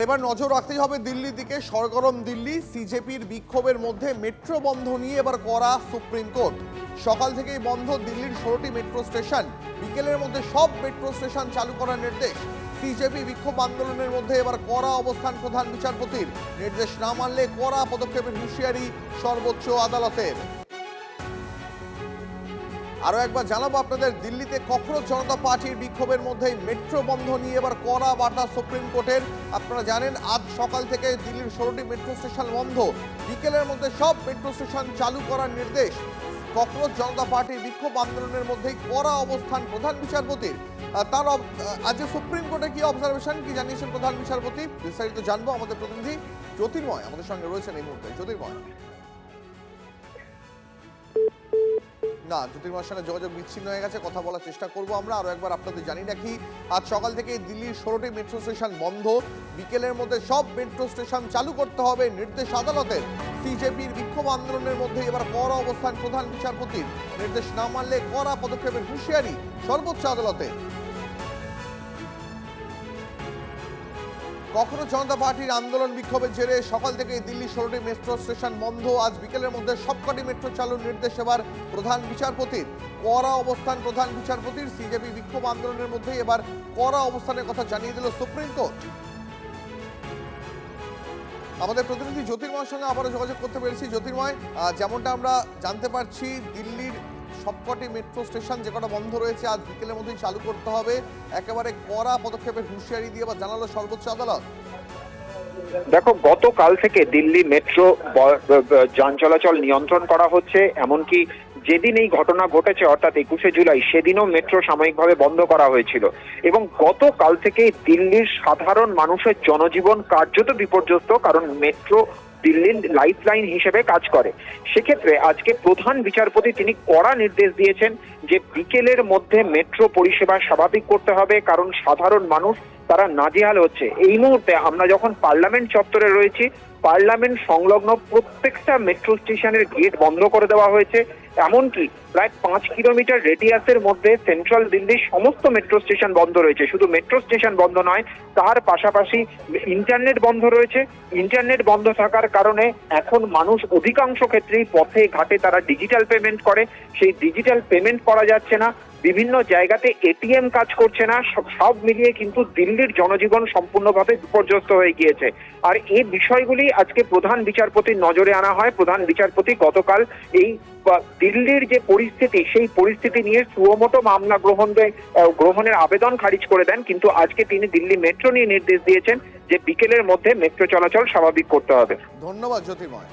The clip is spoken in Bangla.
এবার নজর রাখতেই হবে দিল্লির দিকে। সরগরম দিল্লি, সিজেপির বিক্ষোভের মধ্যে মেট্রো বন্ধ নিয়ে এবার কড়া সুপ্রিম কোর্ট। সকাল থেকেই বন্ধ দিল্লির 16টি মেট্রো স্টেশন। বিকেলের মধ্যে সব মেট্রো স্টেশন চালু করার নির্দেশ। সিজেপি বিক্ষোভ আন্দোলনের মধ্যে এবার কড়া অবস্থান প্রধান বিচারপতির। নির্দেশ না মানলে কড়া পদক্ষেপের হুঁশিয়ারি সর্বোচ্চ আদালতের। আরো একবার জানাবো আপনাদের, দিল্লিতে কখনো জনতা পার্টির বিক্ষোভের মধ্যেই মেট্রো বন্ধ নিয়ে এবার কড়া বার্তা সুপ্রিম কোর্টের। আপনারা জানেন আজ সকাল থেকে দিল্লির 16টি মেট্রো স্টেশন বন্ধ। বিকেলের মধ্যে সব মেট্রো স্টেশন চালু করার নির্দেশ। কখনো জনতা পার্টির বিক্ষোভ আন্দোলনের মধ্যেই কড়া অবস্থান প্রধান বিচারপতির। তার আজ সুপ্রিম কোর্টে কি অবজারভেশন, কি জানিয়েছেন প্রধান বিচারপতি, বিস্তারিত জানবো। আমাদের প্রতিনিধি জ্যোতির্ময় আমাদের সঙ্গে রয়েছেন এই মুহূর্তে। জ্যোতির্ময়। না, জ্যোতির্ময়ের সঙ্গে যোগাযোগ বিচ্ছিন্ন হয়ে গেছে, কথা বলার চেষ্টা করব আমরা। আরো একবার আপনাদের জানিয়ে রাখি, আজ সকাল থেকে দিল্লির 16টি মেট্রো স্টেশন বন্ধ। বিকেলের মধ্যে সব মেট্রো স্টেশন চালু করতে হবে নির্দেশ আদালতের। সিজেপির বিক্ষোভ আন্দোলনের মধ্যে এবার কড়া অবস্থান প্রধান বিচারপতির। নির্দেশ না মানলে কড়া পদক্ষেপের হুঁশিয়ারি সর্বোচ্চ আদালতের। কখনো জনতা পার্টির আন্দোলন বিক্ষোভের জেরে সকাল থেকে দিল্লির 16টি মেট্রো স্টেশন বন্ধ। আজ বিকেলের মধ্যে সবকটি মেট্রো চালুর নির্দেশ এবার প্রধান বিচারপতির। কড়া অবস্থান প্রধান বিচারপতির। সিজেপি বিক্ষোভ আন্দোলনের মধ্যেই এবার কড়া অবস্থানের কথা জানিয়ে দিল সুপ্রিম কোর্ট। আমাদের প্রতিনিধি জ্যোতির্ময়ের সঙ্গে আবারও যোগাযোগ করতে পেরেছি। জ্যোতির্ময়, যেমনটা আমরা জানতে পারছি, দিল্লির সবকটি মেট্রো স্টেশন যে কটা বন্ধ রয়েছে আজ বিকেলের মধ্যেই চালু করতে হবে। একেবারে কড়া পদক্ষেপের হুঁশিয়ারি দিয়ে বা জানালো সর্বোচ্চ আদালত। দেখো, গতকাল থেকে দিল্লি মেট্রো যান চলাচল নিয়ন্ত্রণ করা হচ্ছে। এমনকি যেদিন এই ঘটনা ঘটেছে অর্থাৎ 21শে জুলাই, সেদিনও মেট্রো সাময়িকভাবে বন্ধ করা হয়েছিল। এবং গতকাল থেকে দিল্লির সাধারণ মানুষের জনজীবন কার্যত বিপর্যস্ত, কারণ মেট্রো দিল্লির লাইফ লাইন হিসেবে কাজ করে। সেক্ষেত্রে আজকে প্রধান বিচারপতি তিনি কড়া নির্দেশ দিয়েছেন যে বিকেলের মধ্যে মেট্রো পরিষেবা স্বাভাবিক করতে হবে, কারণ সাধারণ মানুষ তারা নাজেহাল হচ্ছে। এই মুহূর্তে আমরা যখন পার্লামেন্ট চত্বরে রয়েছি, পার্লামেন্ট সংলগ্ন প্রত্যেকটা মেট্রো স্টেশনের গেট বন্ধ করে দেওয়া হয়েছে। এমনকি প্রায় 5 কিলোমিটার রেডিয়াসের মধ্যে সেন্ট্রাল দিল্লির সমস্ত মেট্রো স্টেশন বন্ধ রয়েছে। শুধু মেট্রো স্টেশন বন্ধ নয়, তার পাশাপাশি ইন্টারনেট বন্ধ রয়েছে। ইন্টারনেট বন্ধ থাকার কারণে এখন মানুষ অধিকাংশ ক্ষেত্রেই পথে ঘাটে তারা ডিজিটাল পেমেন্ট করে। সেই ডিজিটাল পেমেন্ট করা যাচ্ছে না। বিভিন্ন জায়গাতে এটিএম কাজ করছে না। সব মিলিয়ে কিন্তু দিল্লির জনজীবন সম্পূর্ণভাবে বিপর্যস্ত হয়ে গিয়েছে। আর এই বিষয়গুলি আজকে প্রধান বিচারপতির নজরে আনা হয়। প্রধান বিচারপতি গতকাল এই দিল্লির যে পরিস্থিতি, সেই পরিস্থিতি নিয়ে সুমোটো মামলা গ্রহণের আবেদন খারিজ করে দেন। কিন্তু আজকে তিনি দিল্লি মেট্রো নিয়ে নির্দেশ দিয়েছেন যে বিকেলের মধ্যে মেট্রো চলাচল স্বাভাবিক করতে হবে। ধন্যবাদ জ্যোতির্ময়।